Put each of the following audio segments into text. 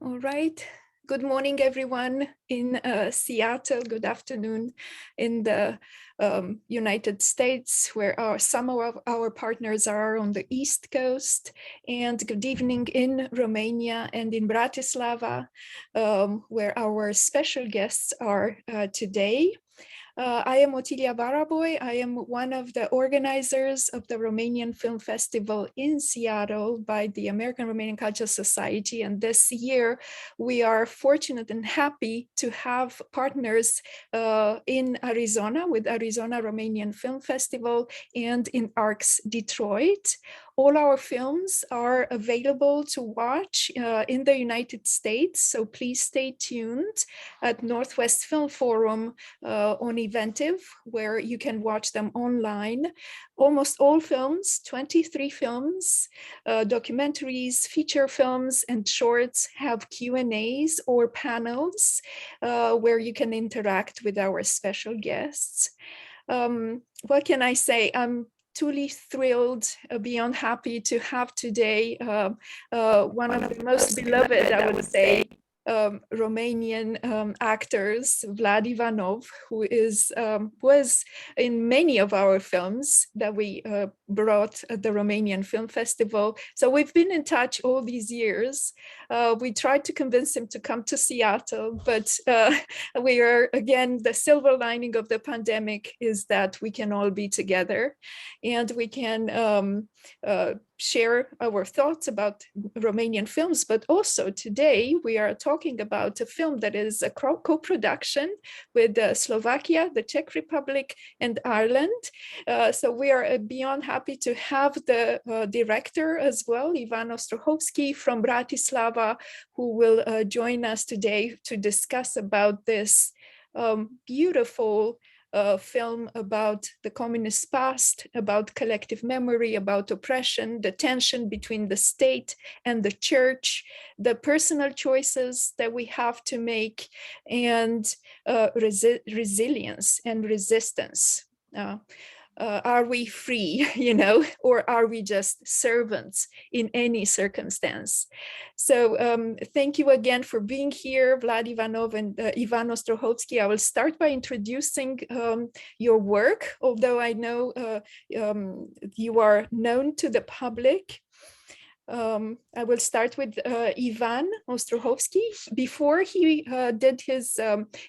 All right. Good morning, everyone in Seattle. Good afternoon in the United States, where some of our partners are on the East Coast. And good evening in Romania and in Bratislava, where our special guests are today. I am Otilia Baraboy. I am one of the organizers of the Romanian Film Festival in Seattle by the American Romanian Cultural Society. And this year, we are fortunate and happy to have partners in Arizona with Arizona Romanian Film Festival and in ARCS Detroit. All our films are available to watch in the United States, so please stay tuned at Northwest Film Forum on Eventive, where you can watch them online. Almost all films, 23 films, documentaries, feature films, and shorts have Q&As or panels where you can interact with our special guests. What can I say? I'm truly thrilled, beyond happy to have today one of the most beloved, I would say, Romanian actors, Vlad Ivanov, who was in many of our films that we brought at the Romanian Film Festival. So we've been in touch all these years. We tried to convince him to come to Seattle, but we are, again, the silver lining of the pandemic is that we can all be together and we can share our thoughts about Romanian films, but also today we are talking about a film that is a co-production with Slovakia, the Czech Republic, and Ireland. So we are beyond happy to have the director as well, Ivan Ostrochovský from Bratislava, who will join us today to discuss about this beautiful film about the communist past, about collective memory, about oppression, the tension between the state and the church, the personal choices that we have to make, and resilience and resistance. Are we free, or are we just servants in any circumstance? So thank you again for being here, Vlad Ivanov and Ivan Ostrochovský. I will start by introducing your work, although I know you are known to the public. I will start with Ivan Ostrochovský. Before he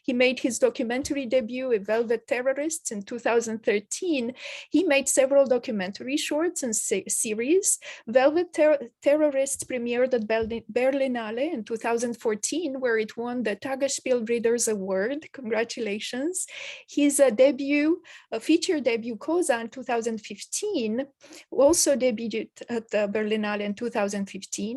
made his documentary debut, Velvet Terrorists, in 2013, he made several documentary shorts and series. Velvet Terrorists premiered at Berlinale in 2014, where it won the Tagesspiel Readers Award. Congratulations. His feature debut, Koza, in 2015, also debuted at Berlinale in 2015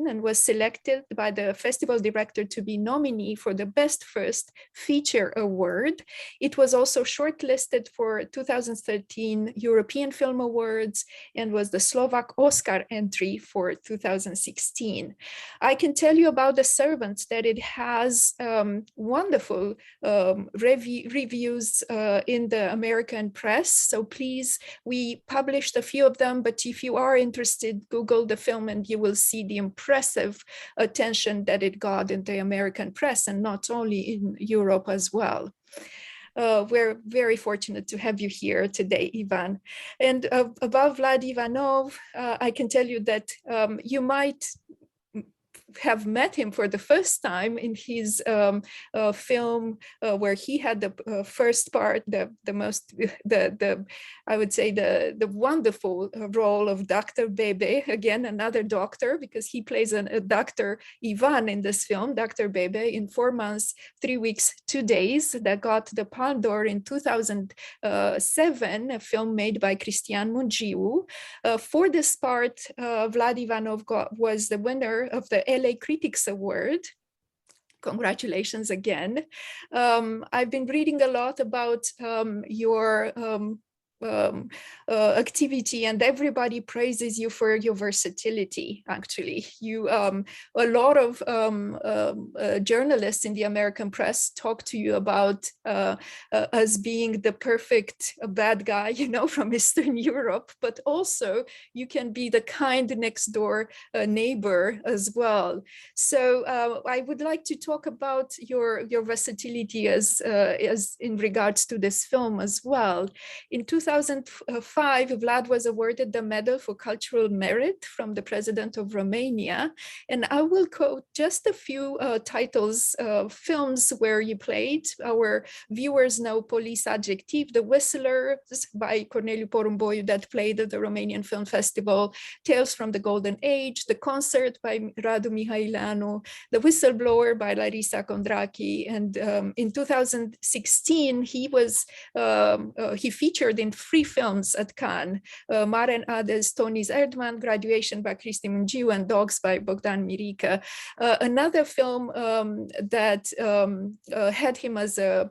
and was selected by the festival director to be nominee for the Best First Feature Award. It was also shortlisted for 2013 European Film Awards and was the Slovak Oscar Entry for 2016. I can tell you about The Servant that it has wonderful reviews in the American press. So please, we published a few of them, but if you are interested, Google the film and you will see the impressive attention that it got in the American press and not only in Europe as well. We're very fortunate to have you here today, Ivan. And about Vlad Ivanov, I can tell you that you might have met him for the first time in his film where he had the first part, I would say the wonderful role of Dr. Bebe, again another doctor, because he plays a Dr. Ivan in this film, Dr. Bebe, in 4 months, 3 weeks, 2 days, that got the Palme d'Or in 2007, a film made by Cristi Mungiu. For this part, Vlad Ivanov was the winner of the LA Critics Award. Congratulations again. I've been reading a lot about your activity, and everybody praises you for your versatility. Actually, you a lot of journalists in the American press talk to you about as being the perfect bad guy, you know, from Eastern Europe, but also you can be the kind next door neighbor as well. So I would like to talk about your versatility as in regards to this film as well. In 2005, Vlad was awarded the Medal for Cultural Merit from the President of Romania. And I will quote just a few titles of films where you played. Our viewers know Police, Adjective, The Whistler by Corneliu Porumboiu that played at the Romanian Film Festival, Tales from the Golden Age, The Concert by Radu Mihaileanu, The Whistleblower by Larisa Kondraki. And in 2016, he featured in 3 films at Cannes, Maren Ades, Tony's Erdmann, Graduation by Cristi Mungiu, and Dogs by Bogdan Mirica. Another film that had him as a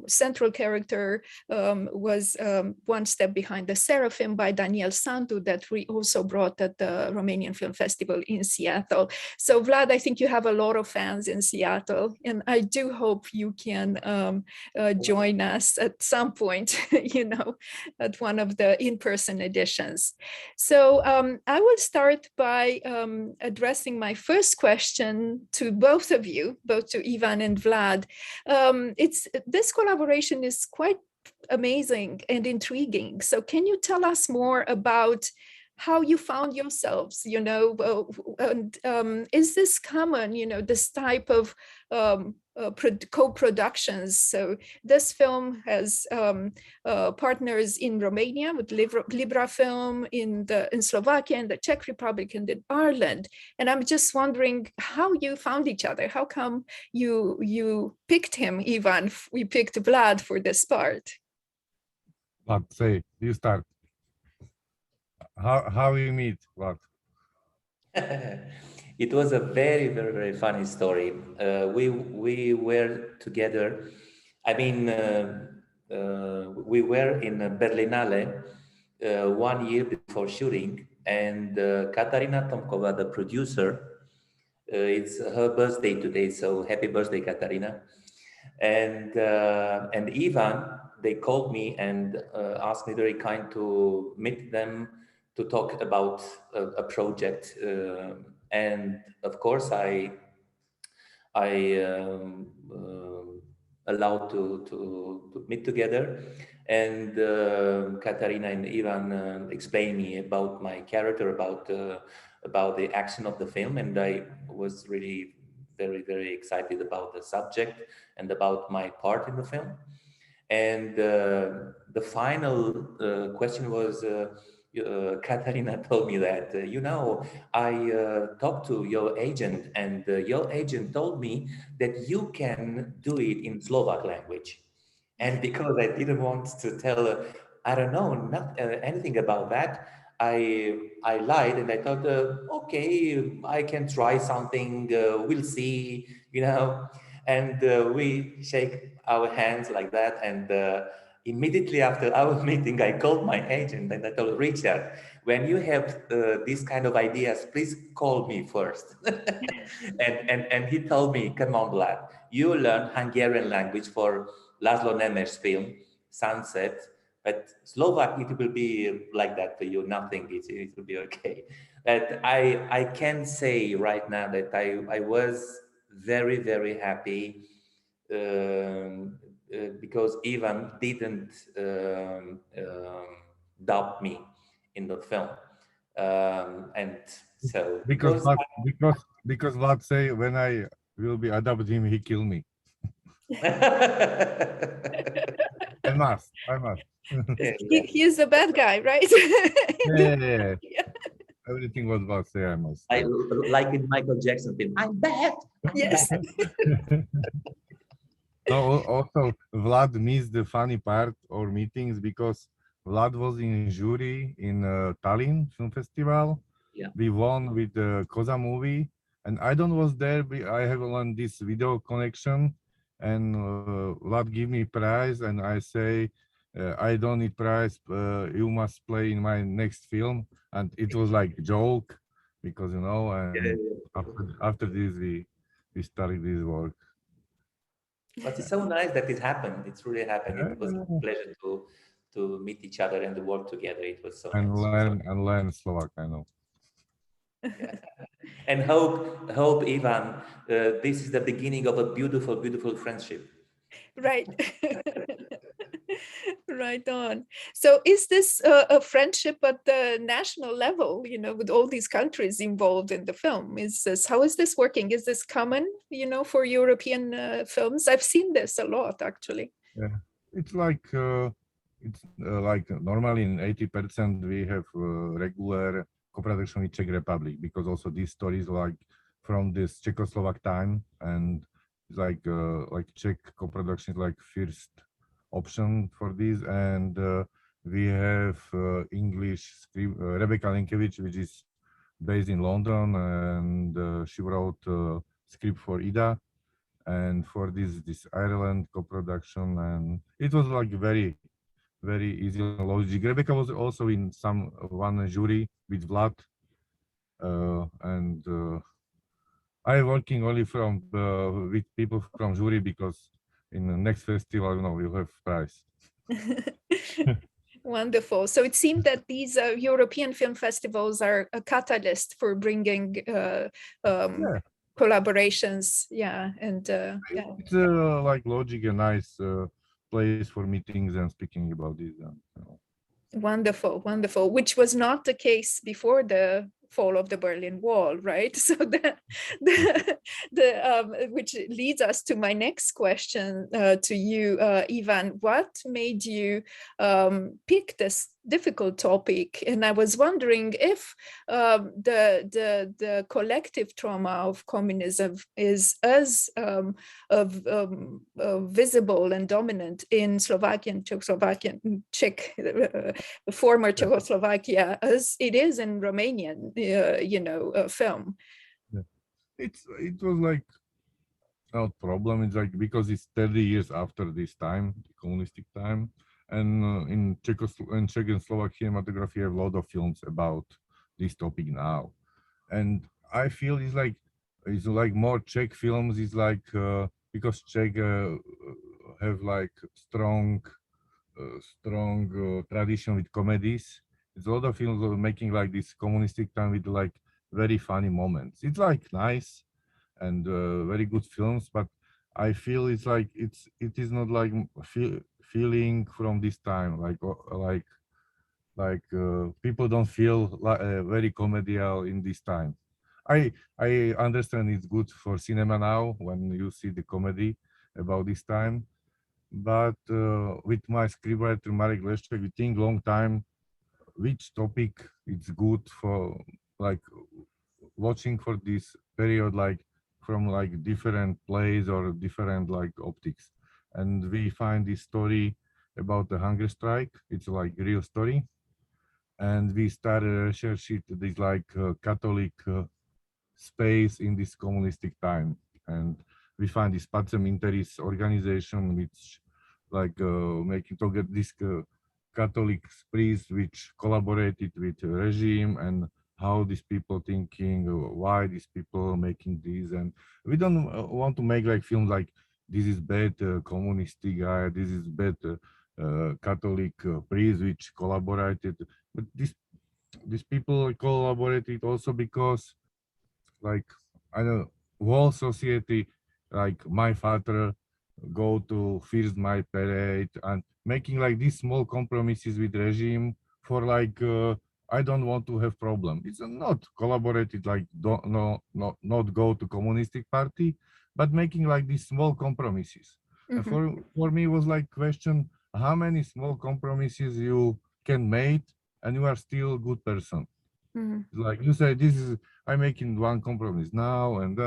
central character was One Step Behind the Seraphim by Daniel Sandu that we also brought at the Romanian Film Festival in Seattle. So Vlad, I think you have a lot of fans in Seattle, and I do hope you can join us at some point, you know, at one of the in-person editions. So I will start by addressing my first question to both of you, both to Ivan and Vlad. This collaboration is quite amazing and intriguing. So can you tell us more about how you found yourselves, you know, and is this common, you know, this type of co-productions? So this film has partners in Romania with Libra Film, in Slovakia, in the Czech Republic, and in Ireland. And I'm just wondering how you found each other. How come you picked him, Ivan? We picked Vlad for this part. Vlad, say, you start. How you meet, Vlad? It was a very, very, very funny story. We were together. I mean, we were in Berlinale 1 year before shooting, and Katarina Tomkova, the producer, it's her birthday today, so happy birthday, Katarina. And Ivan, they called me and asked me very kind to meet them to talk about a project. And of course, I allowed to meet together. And Katarina and Ivan explained me about my character, about the action of the film, and I was really very, very excited about the subject and about my part in the film. And the final question was, Katarina told me that, you know, I talked to your agent, and your agent told me that you can do it in Slovak language. And because I didn't want to tell, I don't know, not anything about that, I lied, and I thought, okay, I can try something, we'll see, you know. And we shake our hands like that, and immediately after our meeting, I called my agent and I told Richard, when you have these kind of ideas, please call me first. and he told me, come on, Vlad, you learn Hungarian language for Laszlo Nemes' film, Sunset, but Slovak, it will be like that for you, nothing, it will be okay. But I can say right now that I was very, very happy because Ivan didn't doubt me in the film, and so because Vlad say, when I will be adopt him, he kill me. I must. He is the bad guy, right? Yeah. Everything was Vlad say, I must. Like in Michael Jackson film, I'm bad. Yes. No, also Vlad missed the funny part or meetings because Vlad was in jury in Tallinn Film Festival. Yeah. We won with the Koza movie, and I don't was there. I have on this video connection, and Vlad give me prize, and I say, I don't need prize. You must play in my next film, and it was like joke, because you know. And after this, we started this work. But it's so nice that it happened. It's really happened. It was a Yeah. pleasure to meet each other and to work together. It was so And nice. learn Slovak. I know. And hope, Ivan, this is the beginning of a beautiful, beautiful friendship. Right. Right on. So is this a friendship at the national level, you know, with all these countries involved in the film? How is this working? Is this common, you know, for European films? I've seen this a lot, actually. Yeah. It's like normally in 80% we have regular co-production with Czech Republic, because also these stories like from this Czechoslovak time, and it's like Czech co-production is like first option for this. And we have English script, Rebecca Linkevich, which is based in London, and she wrote script for Ida and for this Ireland co-production, and it was like very easy logic. Rebecca was also in one jury with Vlad, and I working only from with people from jury, because in the next festival, you know, we'll have prize. Wonderful. So it seemed that these European film festivals are a catalyst for bringing collaborations. Yeah, and yeah. It's like logic, a nice place for meetings and speaking about this. You know. Wonderful, wonderful, which was not the case before the fall of the Berlin Wall, right? So which leads us to my next question to you, Ivan. What made you pick this difficult topic? And I was wondering if the collective trauma of communism is as visible and dominant in Slovakian, Czech, former Czechoslovakia, as it is in Romanian, film. Yeah. It was like not problem. It's like because it's 30 years after this time, the communistic time, and in Czech and Slovak cinematography, have a lot of films about this topic now, and I feel it's like more Czech films. It's like because Czech have like strong tradition with comedies. It's a lot of films are making like this communistic time with like very funny moments. It's like nice and very good films, but I feel it's like it is not like feeling from this time people don't feel very comedial in this time. I understand it's good for cinema now when you see the comedy about this time, but with my scriptwriter Marek Leszczak, we think long time which topic it's good for, like watching for this period, like from like different plays or different like optics, and we find this story about the hunger strike. It's like real story, and we started researching this like Catholic space in this communistic time, and we find this Pacem Interis organization, which like making to get this Catholic priests which collaborated with the regime, and how these people thinking, why these people making this. And we don't want to make like films like this is bad communistic guy, this is bad Catholic priest which collaborated, but these people collaborated also because like I don't know, whole society, like my father go to first my parade and making like these small compromises with regime for like I don't want to have problem. It's not collaborated like not go to communistic party, but making like these small compromises. And for me it was like question how many small compromises you can make and you are still a good person. Like you say, this is I'm making one compromise now and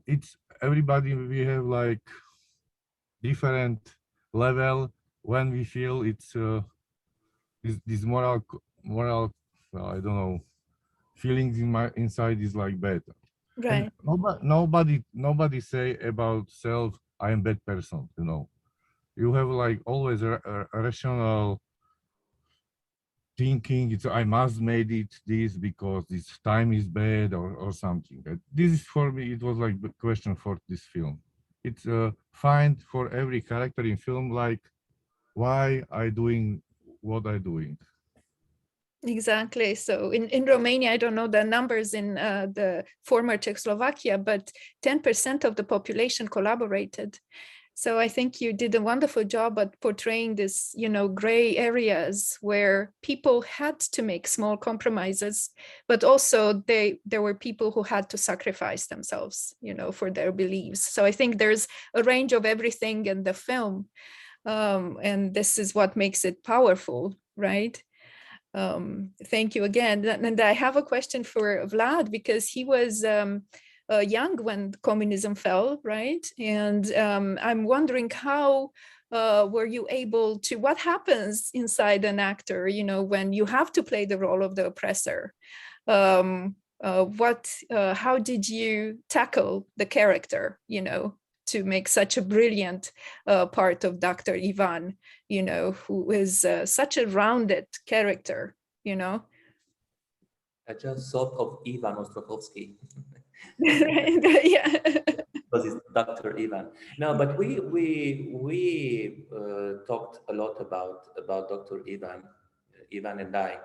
it's everybody. We have like different level when we feel it's this moral I don't know, feelings in my inside is like bad. Right. And nobody say about self I am bad person, you know. you have like always a rational thinking. It's I must made it this because this time is bad or something. This is for me. It was like the question for this film. It's find for every character in film like why I doing what I doing. Exactly. So in Romania, I don't know the numbers in the former Czechoslovakia, but 10% of the population collaborated. So I think you did a wonderful job at portraying this, gray areas where people had to make small compromises, but also there were people who had to sacrifice themselves, for their beliefs. So I think there's a range of everything in the film. And this is what makes it powerful, right? Thank you again. And I have a question for Vlad, because he was young when communism fell, right? And I'm wondering how were you able to, what happens inside an actor, when you have to play the role of the oppressor? How did you tackle the character, to make such a brilliant part of Dr. Ivan, who is such a rounded character, I just thought of Ivan Ostrochovský. Yeah. Because it's Dr. Ivan. No, but we talked a lot about Dr. Ivan and I.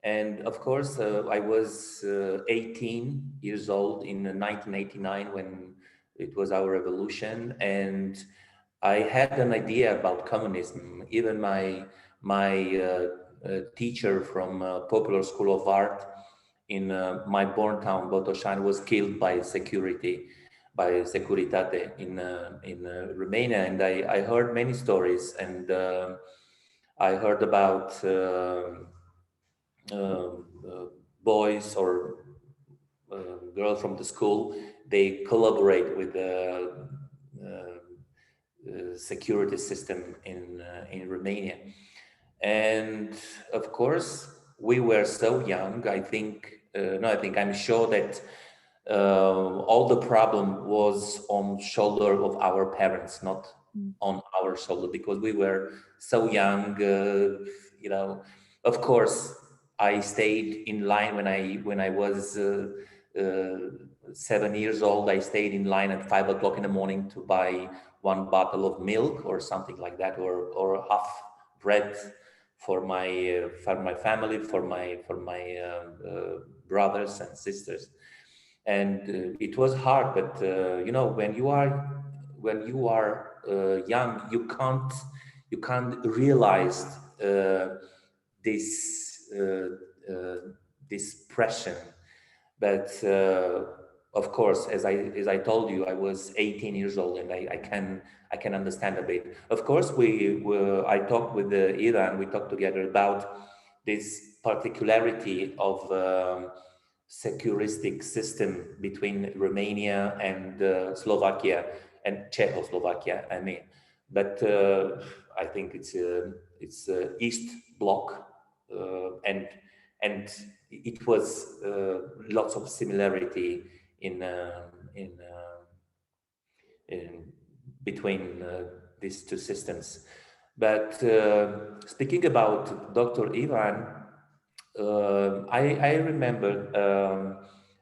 And of course, I was 18 years old in 1989 when it was our revolution, and I had an idea about communism. Even my teacher from Popular School of Art in my born town, Botoșani, was killed by Securitate in Romania, and I heard many stories, and I heard about boys or girls from the school. They collaborate with the security system in Romania, and of course we were so young. I'm sure that all the problem was on shoulder of our parents, not on our shoulder, because we were so young. Of course, I stayed in line when I was 7 years old. I stayed in line at 5 o'clock in the morning to buy one bottle of milk or something like that, or half bread for my family, for my brothers and sisters. And it was hard, but when you are young, you can't realize this this pressure. But of course, as I told you, I was 18 years old, and I can understand a bit. Of course, I talked with Ivan. We talked together about this particularity of securistic system between Romania and Slovakia and Czechoslovakia. I mean, but I think it's East Bloc, and it was lots of similarity in between these two systems. But speaking about Dr. Ivan, I remember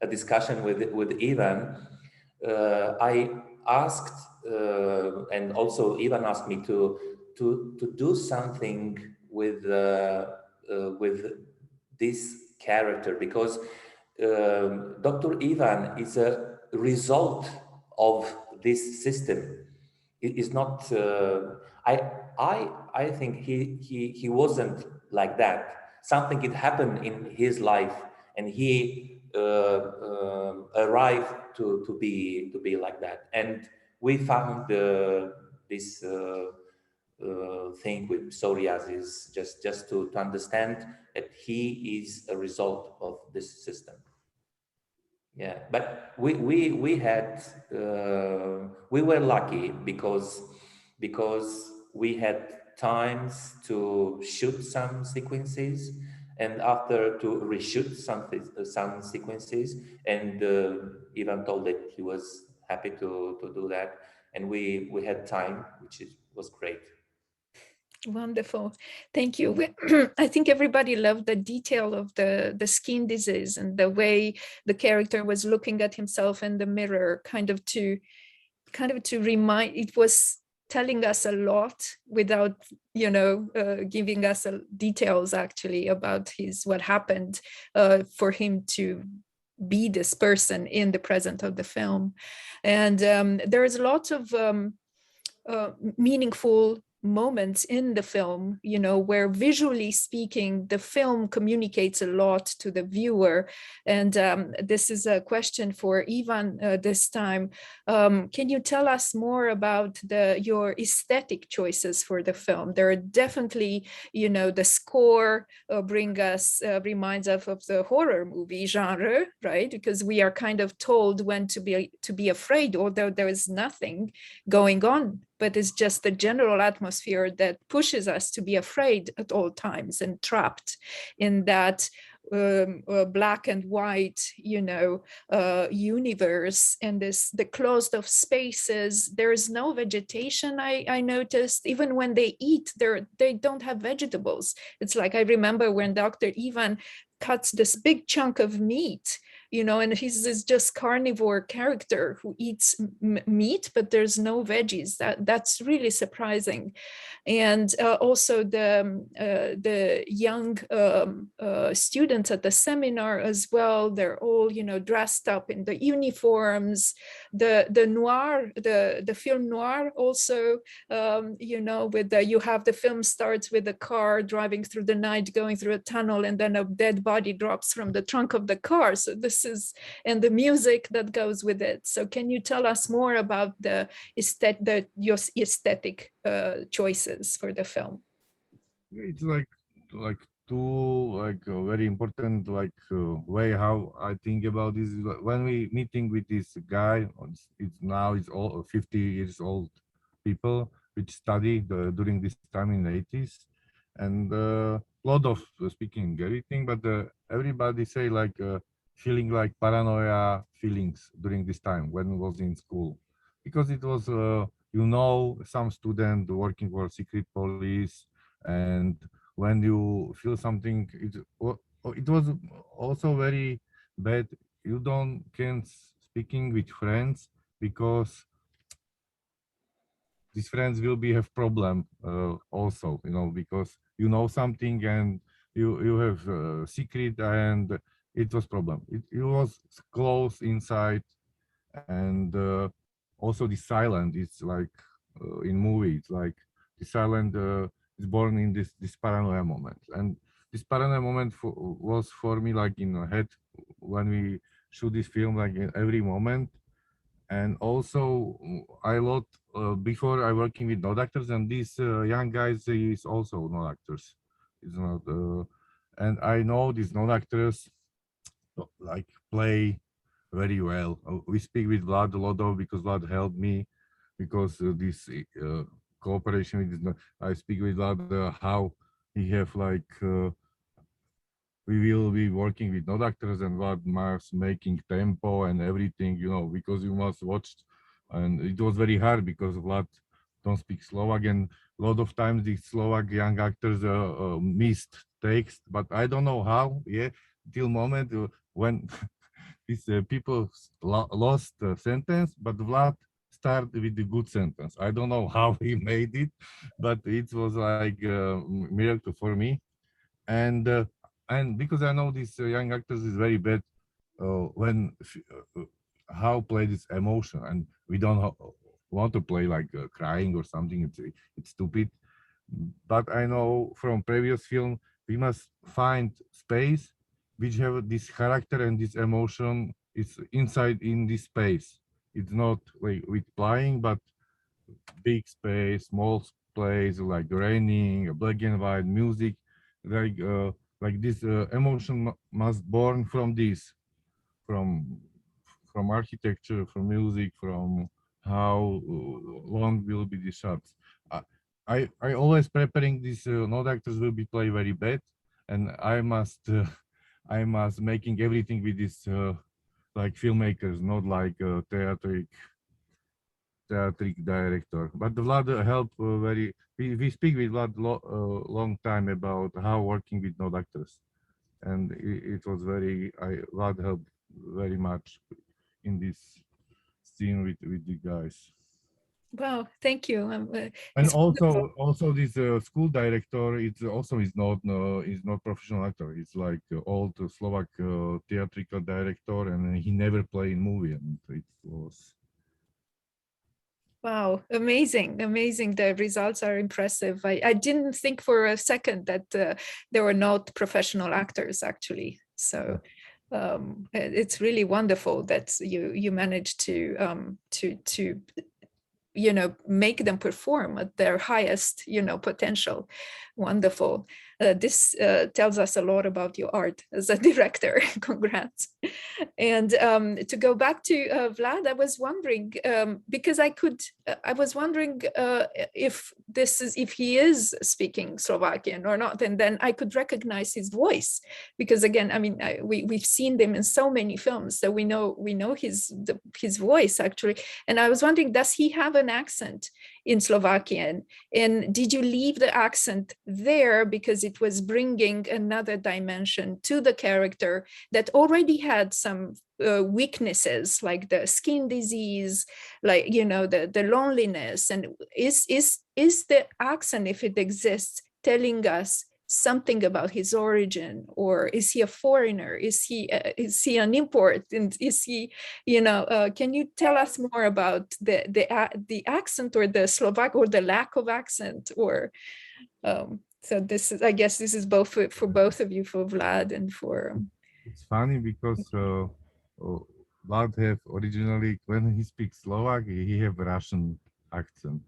a discussion with Ivan. I asked, and also Ivan asked me to do something with this character, because Dr. Ivan is a result of this system. It is not. I think he wasn't like that. Something had happened in his life, and he arrived to be like that. And we found this thing with psoriasis just to understand that he is a result of this system. Yeah, but we had we were lucky because we had times to shoot some sequences, and after to reshoot some sequences, and Ivan told that he was happy to do that, and we had time, which was great. Wonderful. Thank you. I think everybody loved the detail of the skin disease and the way the character was looking at himself in the mirror, kind of to remind, it was telling us a lot without, giving us details actually about what happened for him to be this person in the present of the film. And there's lots of meaningful moments in the film, where visually speaking, the film communicates a lot to the viewer. And this is a question for Ivan this time. Can you tell us more about your aesthetic choices for the film? There are definitely, the score reminds us of the horror movie genre, right? Because we are kind of told when to be afraid, although there is nothing going on, but it's just the general atmosphere that pushes us to be afraid at all times and trapped in that black and white, universe, and the closed off spaces. There is no vegetation. I noticed even when they eat, they don't have vegetables. It's like, I remember when Dr. Ivan cuts this big chunk of meat, and he's this just carnivore character who eats meat, but there's no veggies. That's really surprising. And also the young students at the seminar as well, they're all, dressed up in the uniforms. The noir, the film noir also, you have the film starts with a car driving through the night, going through a tunnel, and then a dead body drops from the trunk of the car. So and the music that goes with it. So can you tell us more about your aesthetic choices for the film? It's like two a very important way how I think about this. When we meeting with this guy, it's all 50 years old people which study during this time in the 80s, and a lot of speaking everything, but everybody say feeling like paranoia feelings during this time when I was in school, because it was some student working for secret police, and when you feel something, it was also very bad. You can't speaking with friends because these friends will have problem also, because something and you have secret, and it was problem. It was close inside, and also the silent. It's like in movie. It's like the silent is born in this paranoia moment, and this paranoia moment was for me like in the head when we shoot this film, like in every moment. And also I lot before I working with no actors, and these young guys is also no actors. It's not, and I know these no actors like play very well. We speak with Vlad a lot of, because Vlad helped me, because this cooperation with this, I speak with Vlad how he have we will be working with no actors, and Vlad must making tempo and everything, because you must watch. And it was very hard because Vlad don't speak Slovak, and a lot of times the Slovak young actors missed takes, but I don't know how. Yeah, till moment when these people lost the sentence, but Vlad started with the good sentence. I don't know how he made it, but it was like a miracle for me. And because I know these young actors is very bad when how play this emotion, and we don't want to play like crying or something. It's stupid. But I know from previous film we must find space which have this character and this emotion. It's inside in this space. It's not like with playing, but big space, small place, like raining, black and white music, like this emotion must born from this, from architecture, from music, from how long will be the shots. I always preparing these no actors will be play very bad, and I must I must making everything with this like filmmakers, not like theatric theatric director. But Vlad helped very. We speak with Vlad long time about how working with no actors, and it was very. Vlad helped very much in this scene with the guys. Wow, thank you. And It's wonderful. also this school director, it's also is not professional actor. It's like old Slovak theatrical director, and he never played in movie, and it was. Wow, amazing, amazing. The results are impressive. I didn't think for a second that they were not professional actors, actually. So it's really wonderful that you managed to make them perform at their highest potential. Wonderful. This tells us a lot about your art as a director. Congrats. And to go back to Vlad, I was wondering because I was wondering if he is speaking Slovakian or not, and then I could recognize his voice because again, I mean, we've seen them in so many films, so we know his voice actually. And I was wondering, does he have an accent in Slovakian? And did you leave the accent there because it was bringing another dimension to the character that already had some weaknesses like the skin disease, like the loneliness? And is the accent, if it exists, telling us something about his origin, or is he a foreigner? Is he an import? And is he, can you tell us more about the accent, or the Slovak, or the lack of accent, or so this is, I guess this is both for both of you, for Vlad and for. It's funny because Vlad have originally, when he speaks Slovak, he have Russian accent.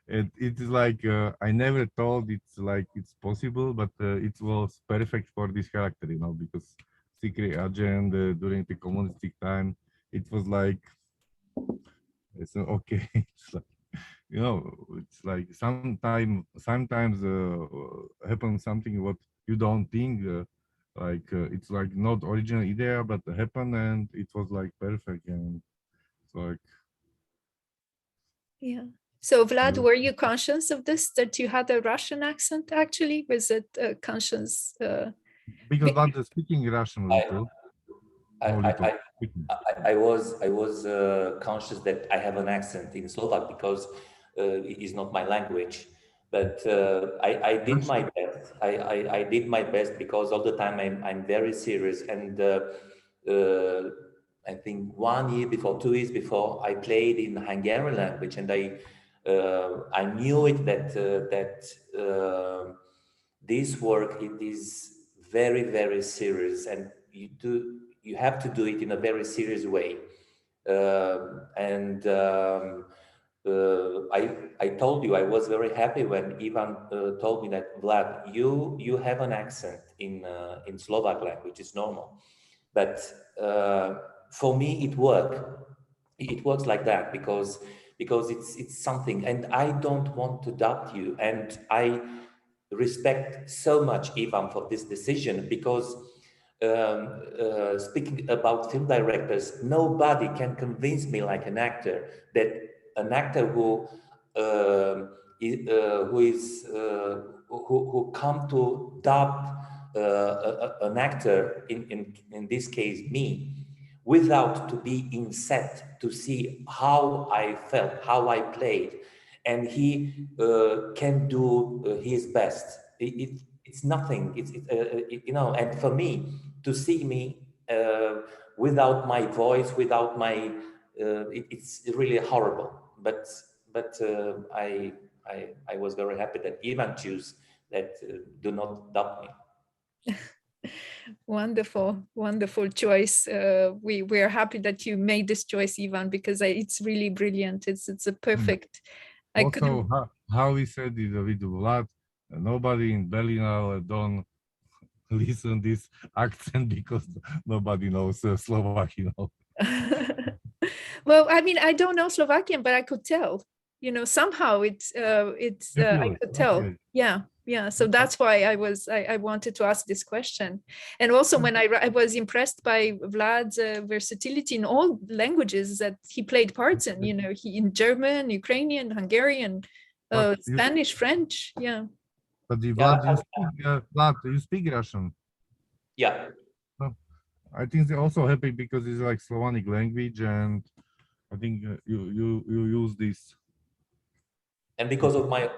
And it is like I never thought it's possible, but it was perfect for this character, because secret agent during the communistic time, it was like it's okay. It's like, it's like sometimes happens something what you don't think it's like not original idea, but happen, and it was like perfect, and it's like. Yeah. So Vlad, were you conscious of this, that you had a Russian accent actually? Was it conscious? Because Vlad speaking Russian little. I was conscious that I have an accent in Slovak because it is not my language. But I did my best. I did my best because all the time I'm very serious. And I think 1 year before, 2 years before, I played in Hungarian language, and I knew it that this work, it is very, very serious, and you have to do it in a very serious way. I told you I was very happy when Ivan told me that, Vlad, you have an accent in Slovak language. It's normal, but for me it works like that because it's something, and I don't want to doubt you, and I respect so much Ivan for this decision, because speaking about film directors, nobody can convince me like an actor, that an actor who come to dub an actor, in this case me, without to be in set to see how I felt, how I played, and he can do his best. It's nothing. And for me to see me without my voice, without my, it's really horrible. But I was very happy that Ivan chose that. Do not doubt me. Wonderful choice. We are happy that you made this choice, Ivan, because it's really brilliant. It's a perfect. Also, how we said it with Vlad, nobody in Berlinale don't listen this accent because nobody knows Slovak, Well, I mean, I don't know Slovakian, but I could tell. somehow I could tell. Okay. Yeah. So that's why I wanted to ask this question. And also when I was impressed by Vlad's versatility in all languages that he played parts in, he in German, Ukrainian, Hungarian, Spanish, French. Yeah. But Yeah, Vlad, you speak Russian. Yeah. I think they're also happy because it's like Slavonic language, and I think you use this. And because of my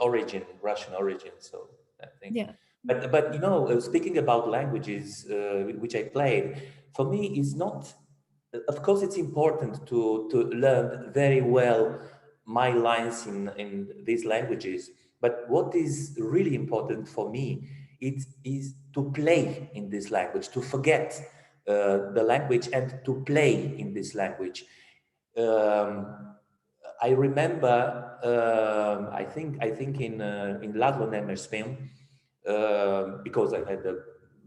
origin, Russian origin, so I think. Yeah. But speaking about languages, which I played, for me is not. Of course, it's important to learn very well my lines in these languages. But what is really important for me, it is to play in this language, to forget the language and to play in this language. I remember, I think in Laszlo Nemes' film, because I had a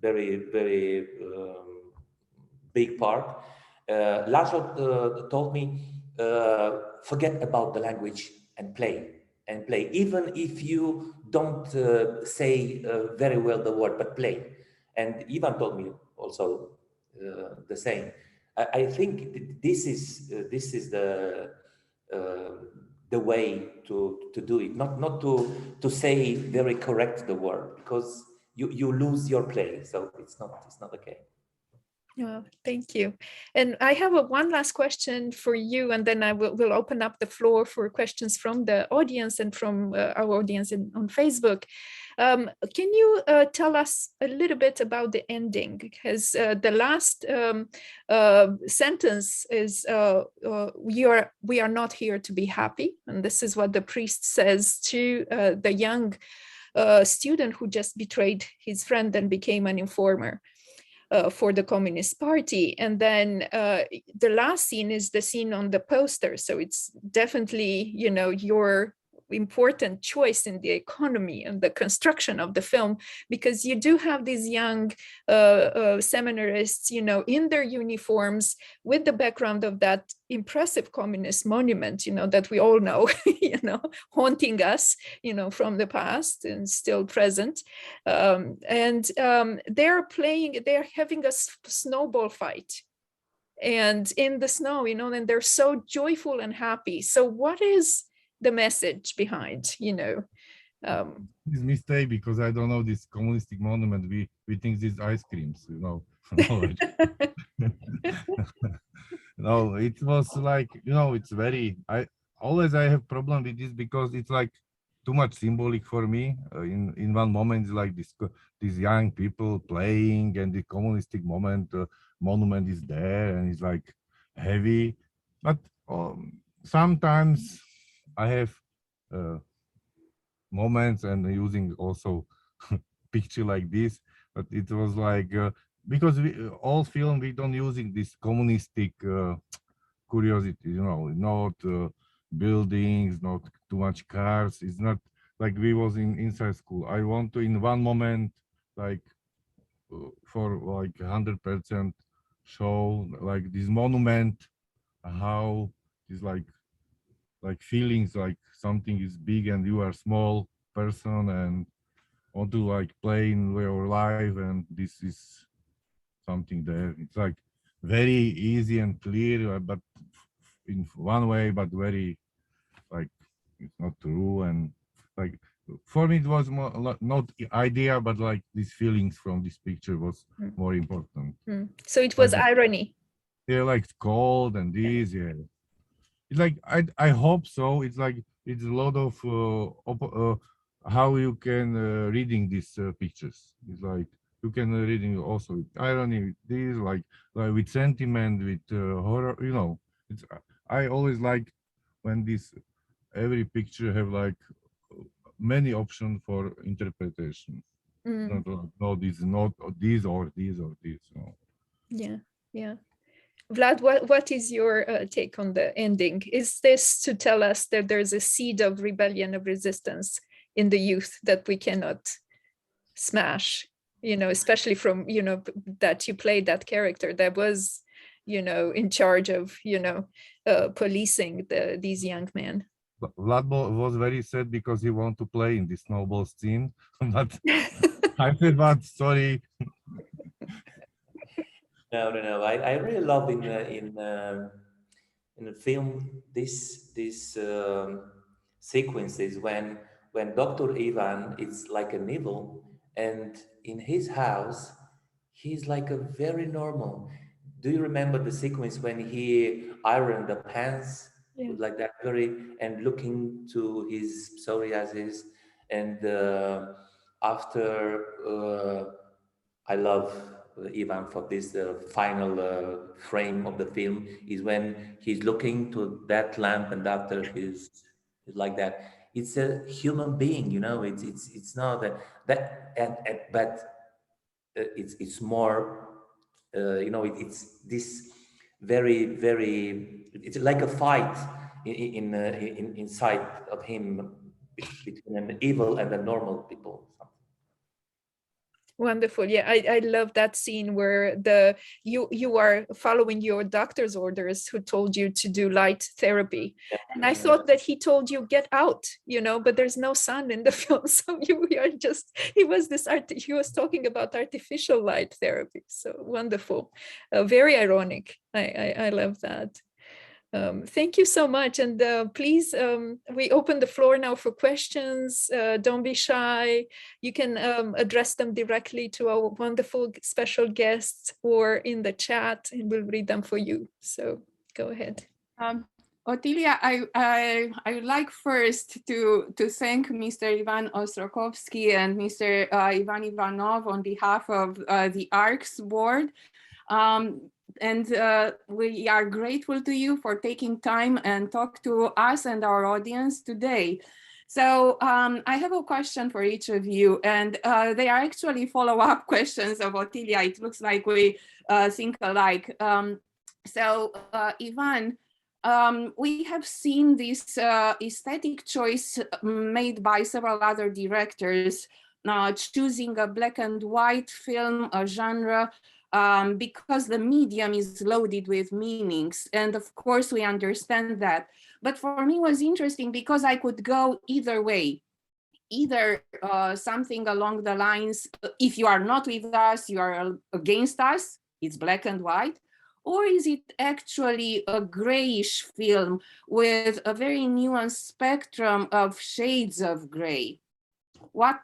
very big part. Laszlo told me, forget about the language and play. Even if you don't say very well the word, but play. And Ivan told me also the same. I think this is the way to do it. Not to say very correct the word, because you lose your play. So it's not okay. Yeah, thank you. And I have one last question for you, and then I will open up the floor for questions from the audience and from our audience on Facebook. Can you tell us a little bit about the ending? Because the last sentence is, we are not here to be happy. And this is what the priest says to the young student who just betrayed his friend and became an informer for the Communist Party. And then the last scene is the scene on the poster. So it's definitely, your important choice in the economy and the construction of the film, because you do have these young seminarists, in their uniforms with the background of that impressive communist monument, that we all know, haunting us, from the past and still present. They're having a snowball fight. And in the snow, and they're so joyful and happy. So what is the message behind, This mistake, because I don't know this communistic monument. We think these ice creams, No, it was like, it's very. I have problem with this because it's like too much symbolic for me. In one moment, it's like these young people playing, and the communistic monument is there, and it's like heavy. But sometimes I have moments and using also picture like this, but it was like because all film we don't using this communistic curiosity, not buildings, not too much cars. It's not like we was inside school. I want to in one moment like for like 100% show like this monument, how it's like feelings like something is big and you are small person and want to like play in your life, and this is something there. It's like very easy and clear, but in one way, but very like it's not true. And like for me it was more not idea, but like these feelings from this picture was more important. So it was like, irony. Yeah, like it's cold and this, yeah. It's like I hope so. It's like it's a lot of how you can reading these pictures. It's like you can reading also with irony, this like with sentiment, with horror. It's I always like when this every picture have like many options for interpretation. Not this, not this or this or this. Yeah. Vlad, what is your take on the ending? Is this to tell us that there's a seed of rebellion, of resistance in the youth that we cannot smash, especially from, that you played that character that was, in charge of, policing these young men? Vlad was very sad because he wanted to play in the snowball scene, but I said, but sorry. No. I really love in the film this sequences when Dr. Ivan is like an evil, and in his house he's like a very normal. Do you remember the sequence when he ironed the pants Yeah. like that very and looking to his psoriasis and after I love Ivan for this final frame of the film is when he's looking to that lamp and after he's like that. It's a human being, you know. It's not that but it's more you know it's this very it's like a fight inside of him between an evil and the normal people. Wonderful. Yeah, I love that scene where you are following your doctor's orders who told you to do light therapy. And I thought that he told you get out, but there's no sun in the film. So you are just, he was talking about artificial light therapy. So wonderful. Very ironic. I love that. Thank you so much. And please, we open the floor now for questions. Don't be shy. You can address them directly to our wonderful special guests or in the chat, and we'll read them for you. So go ahead. Otilia, I would like first to thank Mr. Ivan Ostrochovský and Mr. Ivan Ivanov on behalf of the ARCS board. And we are grateful to you for taking time and talk to us and our audience today. So I have a question for each of you, and they are actually follow-up questions of Otilia. It looks like we think alike. Ivan, we have seen this aesthetic choice made by several other directors, choosing a black and white film, a genre, because the medium is loaded with meanings. And of course, we understand that. But for me, it was interesting because I could go either way. Either something along the lines, if you are not with us, you are against us, it's black and white. Or is it actually a grayish film with a very nuanced spectrum of shades of gray? What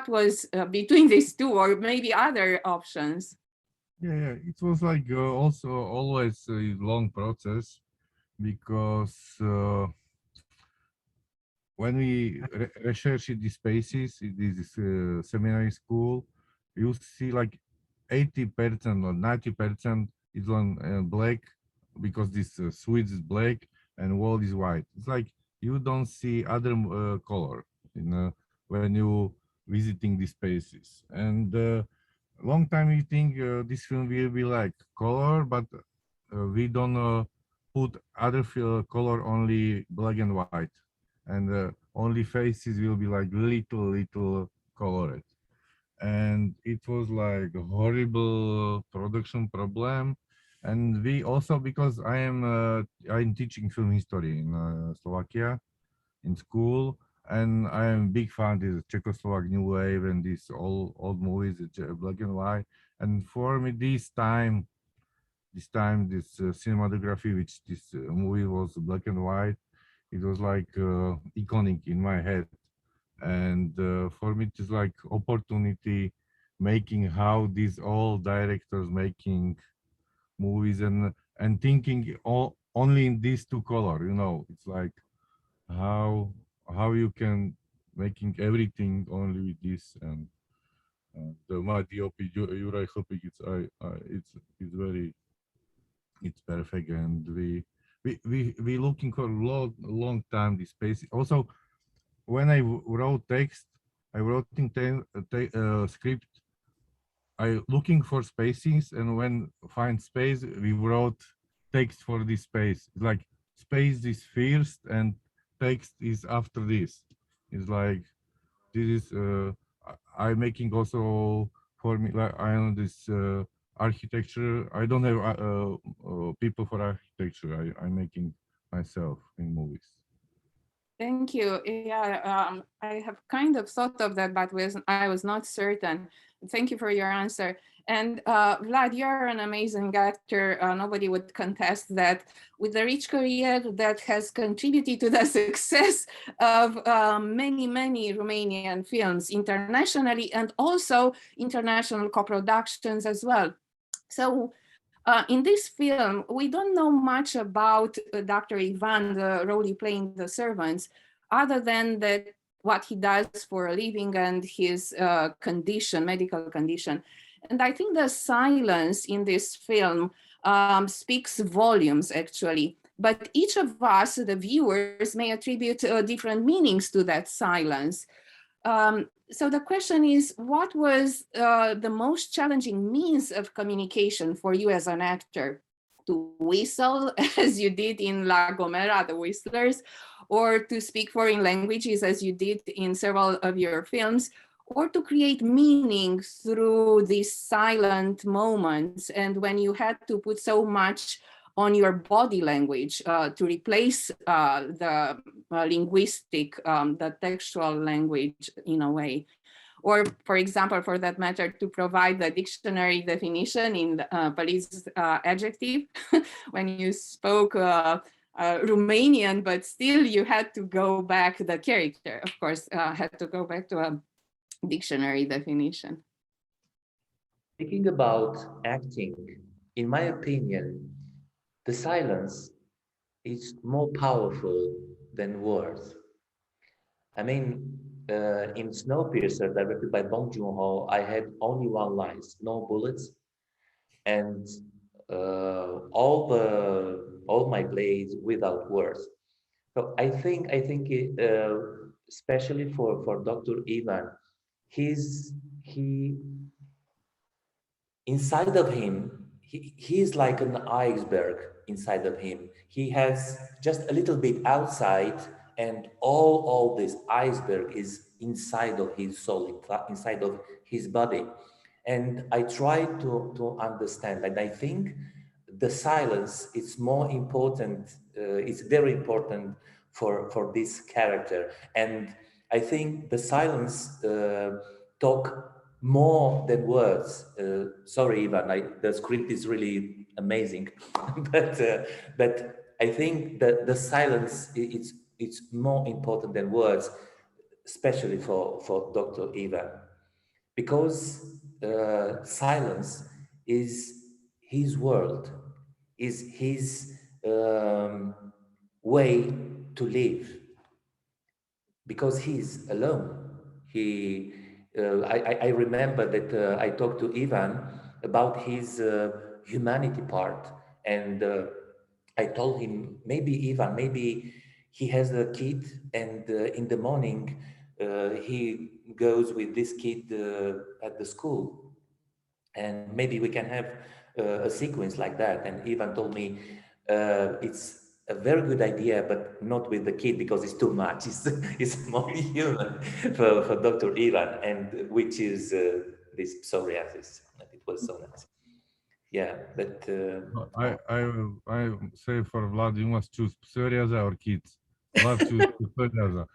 was between these two, or maybe other options? Yeah, it was like also always a long process because when we research these spaces in this seminary school, you see like 80% or 90% is on black because this suite is black and wall is white. It's like you don't see other color, when you visiting these spaces. And long time we think this film will be like color, but we don't put other color, only black and white, and only faces will be like little colored. And it was like a horrible production problem. And we also, because I'm teaching film history in Slovakia in school, and I am a big fan of this Czechoslovak New Wave and these old movies, black and white. And for me, this cinematography, which this movie was black and white, it was like iconic in my head. And for me, it is like opportunity making how these all directors making movies and thinking only in these two color. It's like how you can making everything only with this. And my DOP Juraj Chlpik, it's perfect. And we looking for a long time this space. Also, when I wrote text, I wrote in script, I looking for spaces, and when find space, we wrote text for this space. It's like space is first and text is after this. It's like this is I making also for me, like I am this architecture. I don't have people for architecture. I'm making myself in movies. Thank you. Yeah, I have kind of thought of that, but I was not certain. Thank you for your answer. And Vlad, you're an amazing actor. Nobody would contest that. With a rich career that has contributed to the success of many, many Romanian films internationally, and also international co-productions as well. So in this film, we don't know much about Dr. Ivan, the role he played in The Servants, other than that what he does for a living and his condition, medical condition. And I think the silence in this film speaks volumes, actually. But each of us, the viewers, may attribute different meanings to that silence. So the question is, what was the most challenging means of communication for you as an actor? To whistle, as you did in La Gomera, The Whistlers, or to speak foreign languages, as you did in several of your films, or to create meaning through these silent moments, and when you had to put so much on your body language to replace the linguistic, the textual language in a way. Or, for example, for that matter, to provide the dictionary definition in Police Adjective, when you spoke Romanian, but still you had to go back, the character, of course, had to go back to a dictionary definition. Speaking about acting, in my opinion, the silence is more powerful than words. I mean, in Snowpiercer, directed by Bong Joon-ho, I had only one line, no bullets, and all my plays without words. So I think especially for Dr. Ivan, he inside of him, he is like an iceberg inside of him. He has just a little bit outside, and all this iceberg is inside of his soul, inside of his body. And I try to understand, and I think the silence is more important. It's very important for this character, and I think the silence talk more than words. Sorry, Ivan, the script is really amazing, but I think that the silence it's more important than words, especially for Dr. Ivan, because silence is his world, is his way to live, because he's alone. I remember that I talked to Ivan about his humanity part, and I told him, maybe Ivan, maybe he has a kid, and in the morning he goes with this kid at the school, and maybe we can have a sequence like that. And Ivan told me it's a very good idea, but not with the kid, because it's too much. It's more human for Dr. Ivan, and which is this psoriasis. It was so nice. Yeah, but I say for Vlad, you must choose psoriasis or kids. Vlad choose psoriasis.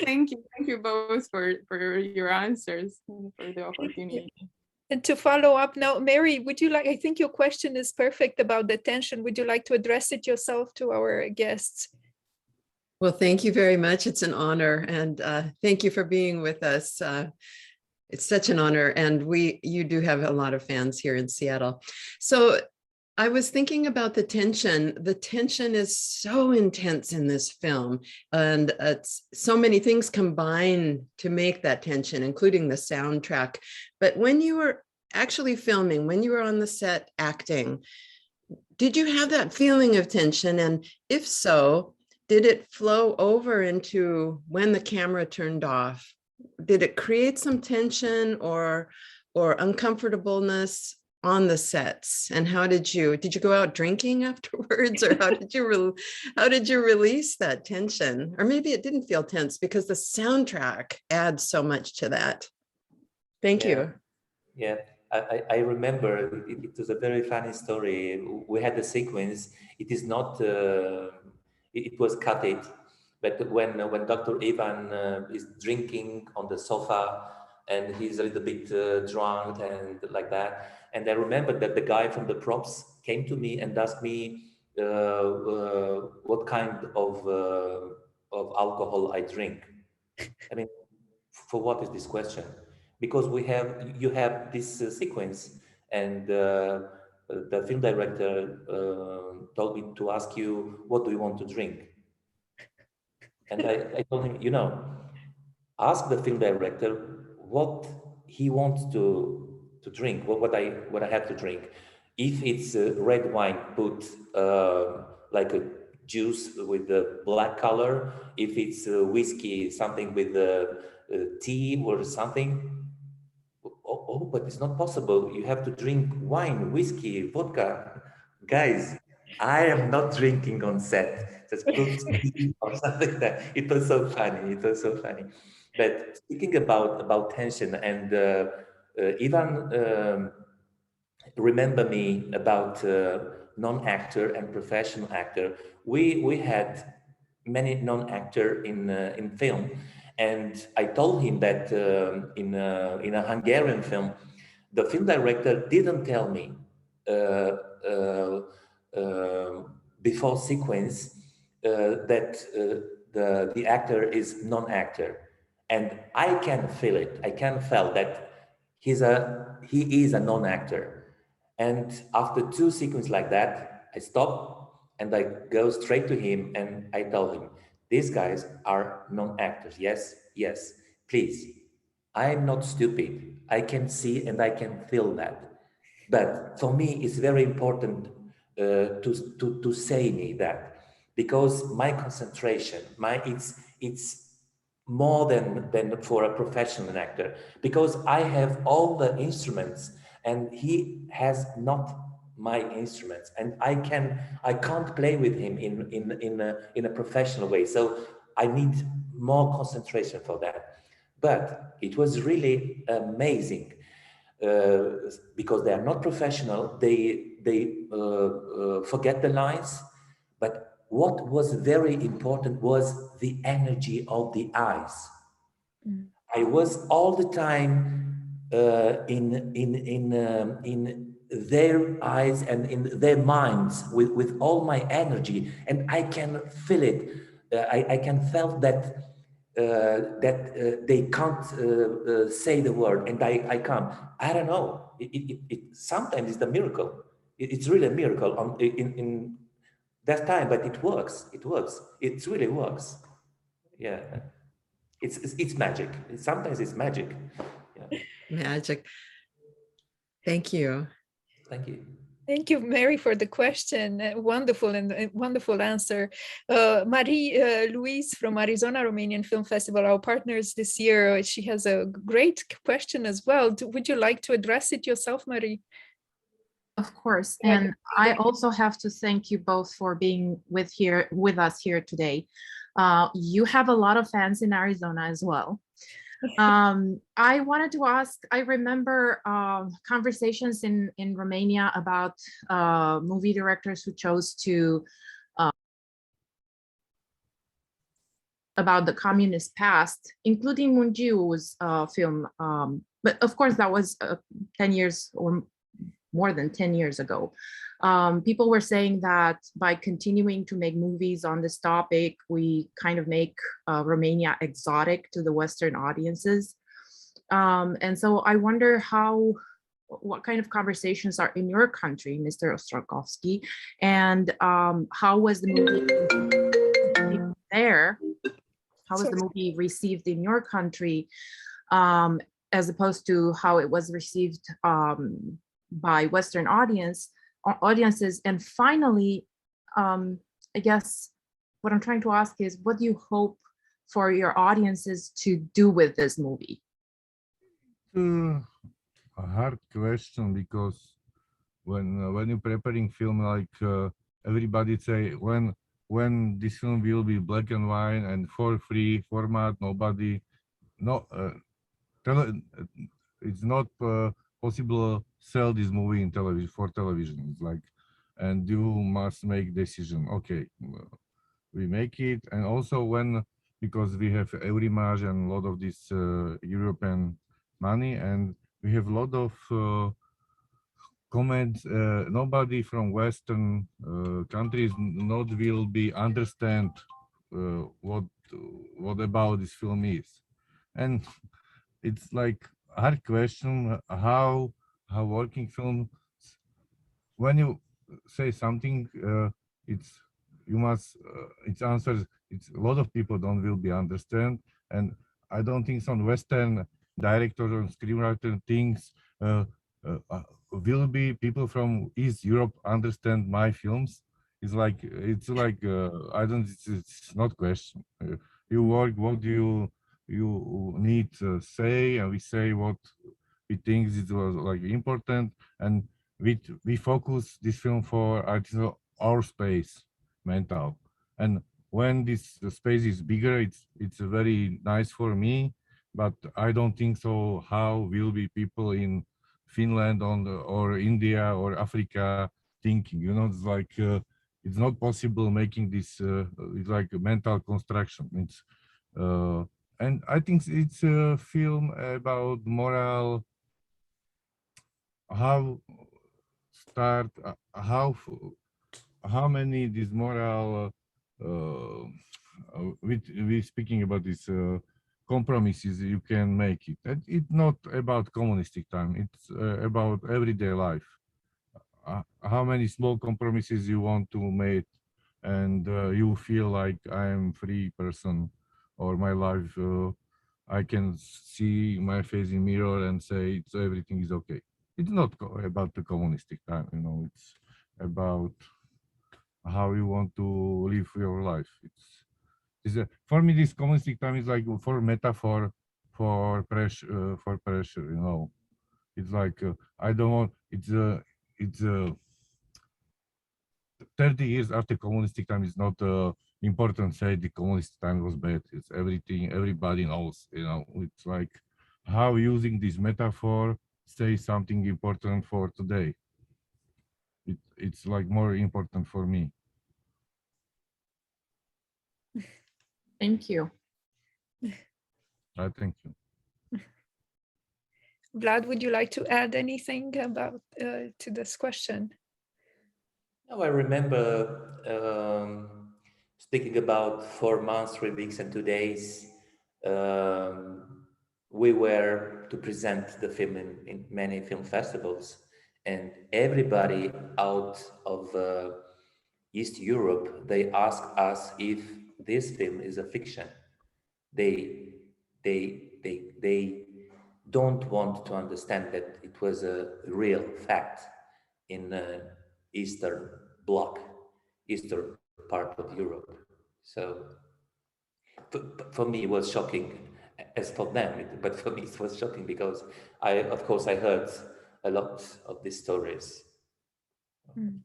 Thank you both for your answers and for the opportunity. And to follow up now, Mary, would you like, I think your question is perfect about the tension. Would you like to address it yourself to our guests? Well, thank you very much. It's an honor. And thank you for being with us. It's such an honor. And you do have a lot of fans here in Seattle. So I was thinking about the tension. The tension is so intense in this film, and so many things combine to make that tension, including the soundtrack. But when you were actually filming, when you were on the set acting, did you have that feeling of tension? And if so, did it flow over into when the camera turned off? Did it create some tension or uncomfortableness on the sets? And how did you go out drinking afterwards, or how did you release that tension? Or maybe it didn't feel tense because the soundtrack adds so much to that. Thank you. Yeah, I remember it was a very funny story. We had a sequence. It is not it was cut it. But when Dr. Ivan is drinking on the sofa and he's a little bit drunk and like that, and I remember that the guy from the props came to me and asked me what kind of alcohol I drink. I mean, for what is this question? Because you have this sequence, and the film director told me to ask you, what do you want to drink? And I told him, ask the film director what he wants to drink, what I have to drink. If it's red wine, put like a juice with the black color. If it's whiskey, something with tea or something. Oh, but it's not possible. You have to drink wine, whiskey, vodka. Guys, I am not drinking on set. Just put tea or something like that. It was so funny. It was so funny. But speaking about tension, and Ivan remember me about non-actor and professional actor. We had many non-actor in film, and I told him that in a Hungarian film, the film director didn't tell me before sequence that the actor is non-actor, and I can feel it. I can feel that he is a non-actor. And after 2 sequences like that, I stop and I go straight to him and I tell him, these guys are non-actors. Yes, yes, please. I'm not stupid. I can see and I can feel that. But for me, it's very important to say me that, because my concentration, it's more than for a professional actor, because I have all the instruments and he has not my instruments, and I can't play with him in a professional way. So I need more concentration for that. But it was really amazing because they are not professional. They forget the lines, but what was very important was the energy of the eyes. I was all the time in their eyes and in their minds with all my energy, and I can feel it. I can feel that they can't say the word, and I can't. I don't know. Sometimes it's a miracle. It's really a miracle in that time, but it works. It works. It really works. Yeah. It's magic. Sometimes it's magic. Yeah. Magic. Thank you. Thank you. Thank you, Mary, for the question. Wonderful and wonderful answer. Marie Louise from Arizona Romanian Film Festival, our partners this year, she has a great question as well. Would you like to address it yourself, Marie? Of course, and I also have to thank you both for being with us here today. You have a lot of fans in Arizona as well. I wanted to ask, I remember conversations in Romania about movie directors who chose to about the communist past, including Mungiu's film. But of course, that was 10 years or more than 10 years ago. People were saying that by continuing to make movies on this topic, we kind of make Romania exotic to the Western audiences. And so I wonder what kind of conversations are in your country, Mr. Ostrochovský, and how was the movie there? How was the movie received in your country, as opposed to how it was received by Western audiences? And finally, I guess what I'm trying to ask is, what do you hope for your audiences to do with this movie? A hard question, because when you're preparing film, like everybody say when this film will be black and white and for free format, it's not possible sell this movie in television for television. It's like, and you must make decision. Okay, we make it, and also when, because we have Eurimage and a lot of this European money, and we have a lot of comments. Nobody from Western countries not will be understand what about this film is, and it's like hard question how working film, when you say something, it's you must its answers, it's a lot of people don't will be understand, and I don't think some Western director or screenwriter thinks will be people from East Europe understand my films. It's like I don't, it's not question. You work, what do you need to say, and we say what we think it was like important, and we focus this film for our space mental, and when this space is bigger, it's very nice for me, but I don't think so how will be people in Finland or India or Africa thinking, you know. It's like it's not possible making this it's like a mental construction. It's and I think it's a film about moral, how start how many this moral we speaking about this compromises you can make it. And it's not about communistic time, it's about everyday life. How many small compromises you want to make, and you feel like I am free person, or my life I can see my face in mirror and say it's everything is okay. It's not about the communistic time, you know. It's about how you want to live your life. It's for me, this communistic time is like for metaphor for pressure, you know. It's like I don't want. It's 30 years after communistic time is not important. Say the communist time was bad. It's everything. Everybody knows, you know. It's like how using this metaphor say something important for today. It's like more important for me. Thank you. I thank you. Vlad, would you like to add anything about to this question? No, I remember speaking about 4 months, 3 weeks, and 2 days. We were to present the film in many film festivals, and everybody out of East Europe, they asked us if this film is a fiction. They don't want to understand that it was a real fact in the Eastern Bloc, Eastern part of Europe. So for me, it was shocking, as for them, but for me, it was shocking because of course, I heard a lot of these stories. Mm.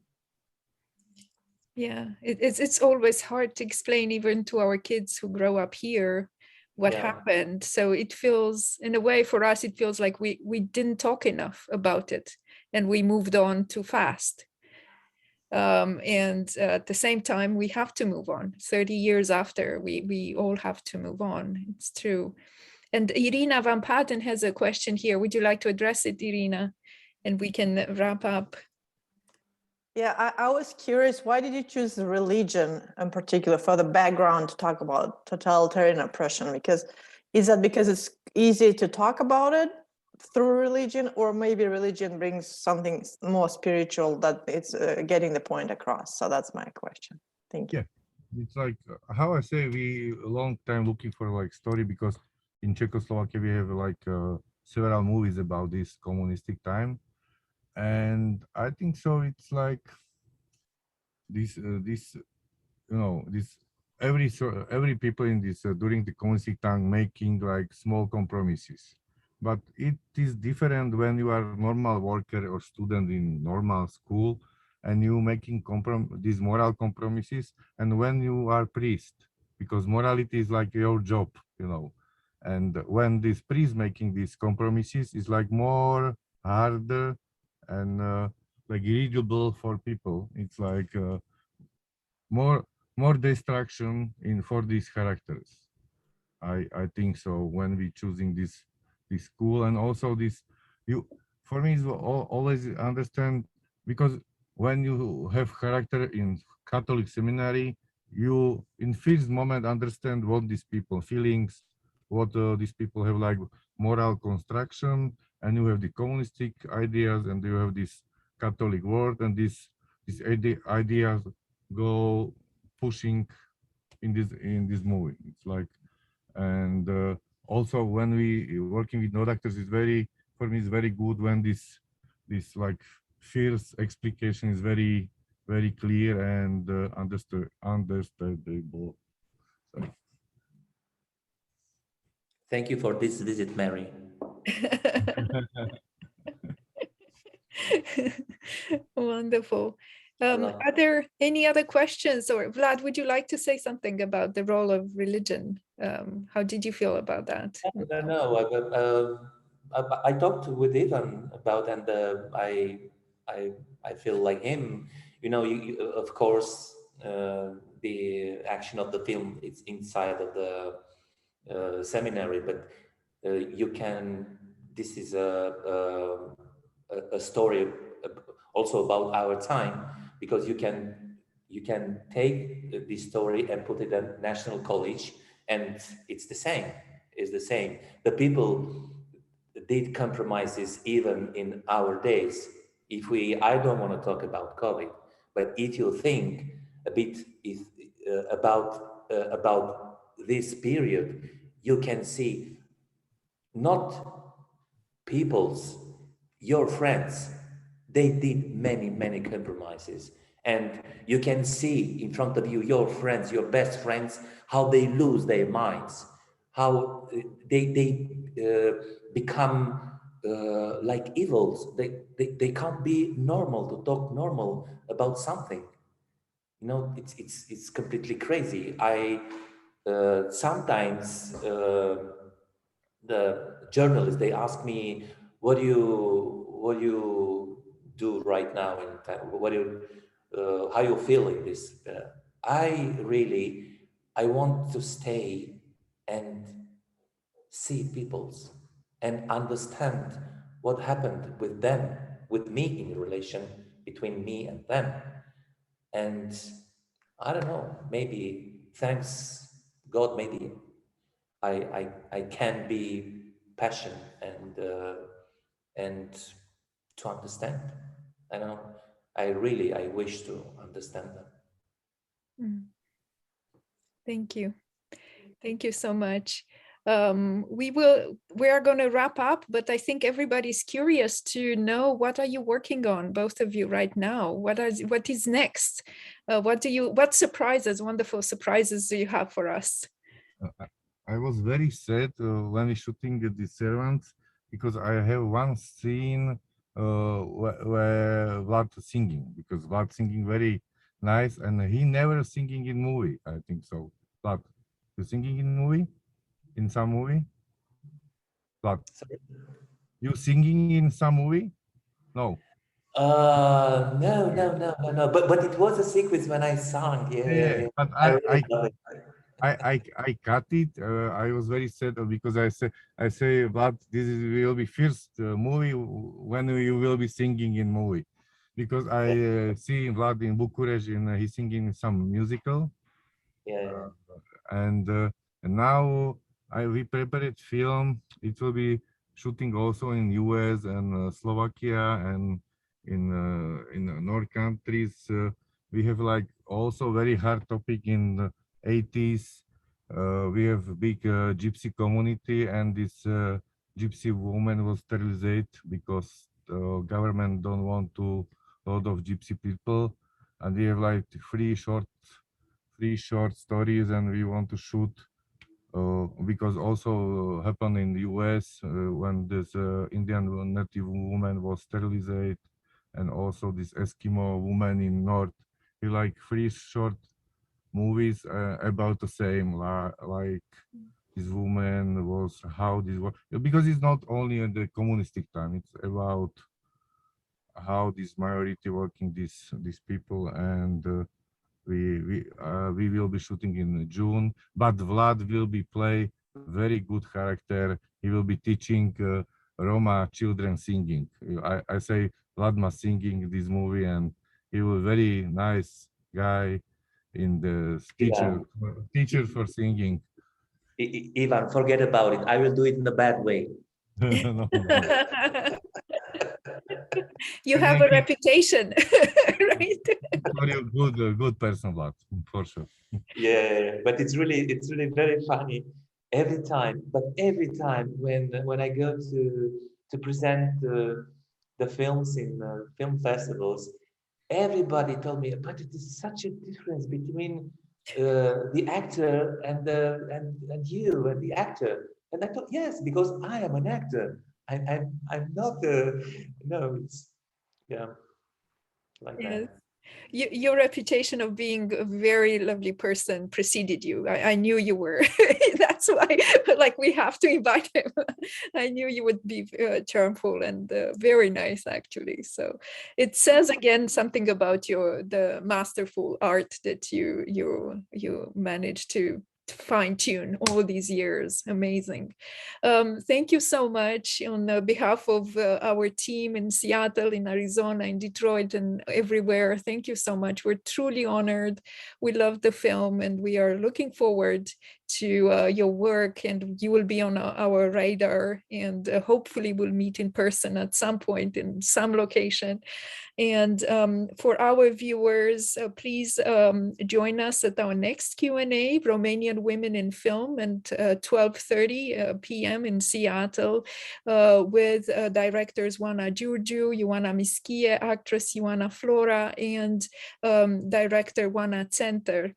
Yeah, it's always hard to explain even to our kids who grow up here what happened. So it feels, in a way, for us, it feels like we didn't talk enough about it, and we moved on too fast. And at the same time, we have to move on. 30 years after, we all have to move on. It's true. And Irina Van Patten has a question here. Would you like to address it, Irina? And we can wrap up. Yeah, I was curious, why did you choose religion in particular for the background to talk about totalitarian oppression? Because is that because it's easy to talk about it through religion, or maybe religion brings something more spiritual that it's getting the point across? So that's my question. Thank you. Yeah, it's like how I say, we a long time looking for like story, because in Czechoslovakia we have like several movies about this communistic time, and I think so. It's like this you know, this every people in this during the communistic time making like small compromises. But it is different when you are normal worker or student in normal school, and you making these moral compromises, and when you are priest, because morality is like your job, you know. And when this priest making these compromises, is like more harder and like readable for people. It's like more more destruction for these characters. I think so when we choosing this school, and also this for me is always understand, because when you have character in Catholic seminary, you in first moment understand what these people feelings, what these people have like moral construction, and you have the communistic ideas, and you have this Catholic world, and these ideas go pushing in this movie. It's like, and also when we working with no actors, is very, for me, it's very good when this like fierce explication is very clear and understandable. Sorry. Thank you for this visit, Mary. Wonderful. Are there any other questions? Or Vlad, would you like to say something about the role of religion? How did you feel about that? No, I talked with Ivan about, and I feel like him. You know, of course, the action of the film is inside of the seminary, but you can. This is a story also about our time, because you can take this story and put it at National College, and it's the same. It's the same. The people did compromises even in our days. I don't want to talk about COVID, but if you think a bit about this period, you can see not people's, your friends, they did many compromises, and you can see in front of you your friends, your best friends, how they lose their minds, how they become like evils. They can't be normal, to talk normal about something. You know, it's completely crazy. I sometimes the journalists, they ask me, what do you do right now, and what do you how you feeling this? I want to stay and see people's and understand what happened with them, with me, in the relation between me and them. And I don't know, maybe thanks God, maybe I can be passionate and to understand. I don't know. I wish to understand them. Thank you. Thank you so much. We are going to wrap up, but I think everybody's curious to know, what are you working on, both of you, right now? What is next? What surprises, wonderful surprises, do you have for us? I was very sad when we shooting the Servants, because I have one scene where Vlad singing, because Vlad singing very nice, and he never singing in movie, I think so. Vlad, you singing in movie? In some movie? Vlad, you singing in some movie? No. No. But it was a sequence when I sang. Yeah. But I cut it. I was very sad because I say, Vlad, will be first movie when you will be singing in movie, because I see Vlad in Bucharest, and he's singing some musical. Yeah. And now we prepared film. It will be shooting also in US and Slovakia, and in North countries. We have like also very hard topic in the 80s. We have a big gypsy community, and this gypsy woman was sterilized because the government don't want to lot of gypsy people, and we have like three short stories, and we want to shoot because also happened in the US when this Indian native woman was sterilized, and also this Eskimo woman in North. We like three short movies about the same, like this woman was, how this was, because it's not only in the communistic time, it's about how this minority working these people, and we will be shooting in June, but Vlad will be play very good character. He will be teaching Roma children singing. I say Vlad must singing this movie, and he will very nice guy in the teacher for singing. Ivan, forget about it. I will do it in a bad way. No. You have a reputation, right? Good person, Vlad, for sure. Yeah, but it's really very funny every time. But every time when I go to present the films in film festivals, everybody told me, but it is such a difference between the actor and you and the actor. And I thought, yes, because I am an actor. I'm not no, it's yeah, like Yes. that. Your reputation of being a very lovely person preceded you. I knew you were. That's why, like, we have to invite him. I knew you would be charmful and very nice, actually. So it says again something about the masterful art that you managed to fine tune all these years. Amazing. Thank you so much on behalf of our team in Seattle, in Arizona, in Detroit, and everywhere. Thank you so much. We're truly honored. We love the film, and we are looking forward to your work, and you will be on our radar, and hopefully we'll meet in person at some point in some location. And for our viewers, please join us at our next Q&A, Romanian Women in Film, at 12:30 p.m. in Seattle, with directors Oana Giurgiu, Ioana Mischie, actress Ioana Flora, and director Oana Censor,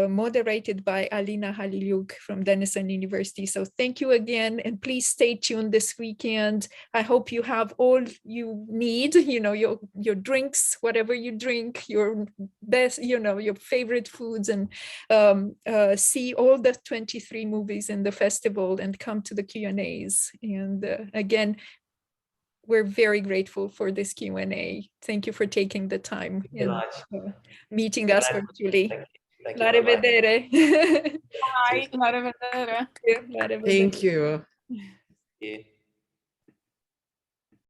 moderated by Alina Haliliuk from Denison University. So thank you again, and please stay tuned this weekend. I hope you have all you need, your drinks, whatever you drink, your best, your favorite foods, and see all the 23 movies in the festival and come to the Q&As. And again, we're very grateful for this Q&A. Thank you for taking the time and meeting us virtually. Thank La you. rivedere. Bye. La rivedere. La rivedere. Thank you. Yeah.